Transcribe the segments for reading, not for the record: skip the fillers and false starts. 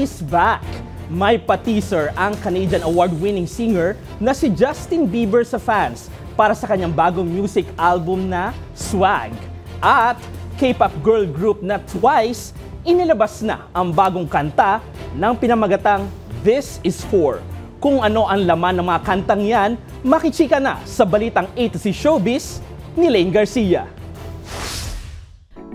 is back. May pa-teaser ang Canadian award-winning singer na si Justin Bieber sa fans para sa kanyang bagong music album na Swag. At K-pop girl group na Twice, inilabas na ang bagong kanta ng pinamagatang This Is For. Kung ano ang laman ng mga kantang yan, makichika na sa balitang A to Z Showbiz ni Lane Garcia.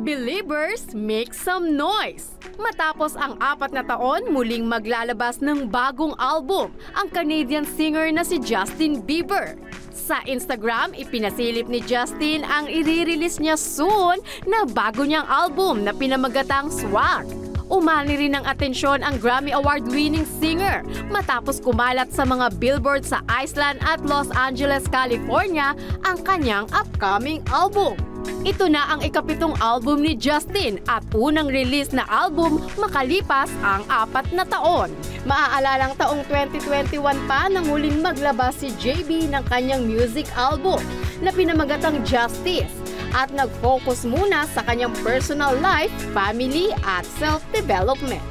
Believers, make some noise! Matapos ang 4 na taon, muling maglalabas ng bagong album ang Canadian singer na si Justin Bieber. Sa Instagram, ipinasilip ni Justin ang i-release niya soon na bago niyang album na pinamagatang Swag. Umani rin ng atensyon ang Grammy Award-winning singer matapos kumalat sa mga billboard sa Iceland at Los Angeles, California ang kanyang upcoming album. Ito na ang ika-7 album ni Justin at unang release na album makalipas ang 4 na taon. Maaalalang taong 2021 pa nang huling maglabas si JB ng kanyang music album na pinamagatang Justice at nag-focus muna sa kanyang personal life, family at self-development.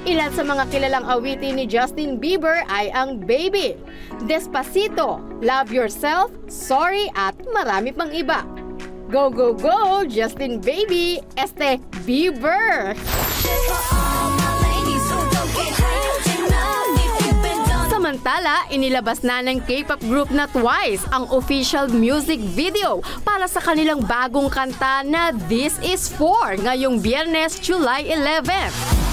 Ilan sa mga kilalang awitin ni Justin Bieber ay ang Baby, Despacito, Love Yourself, Sorry at marami pang iba. Go, go, go, Justin Baby, Bieber! Samantala, inilabas na ng K-pop group na Twice ang official music video para sa kanilang bagong kanta na This Is For ngayong Biyernes, July 11.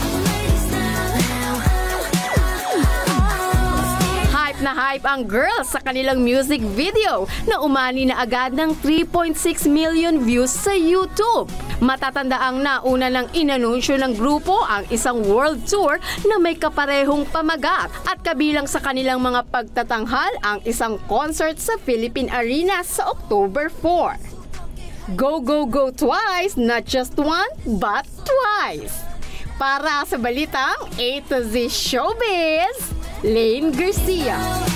Na hype ang girls sa kanilang music video na umani na agad ng 3.6 million views sa YouTube. Matatandaang nauna ng inanunsyo ng grupo ang isang world tour na may kaparehong pamagat at kabilang sa kanilang mga pagtatanghal ang isang concert sa Philippine Arena sa October 4. Go, go, go Twice! Not just one, but twice! Para sa balitang A to Z Showbiz, Lane Garcia.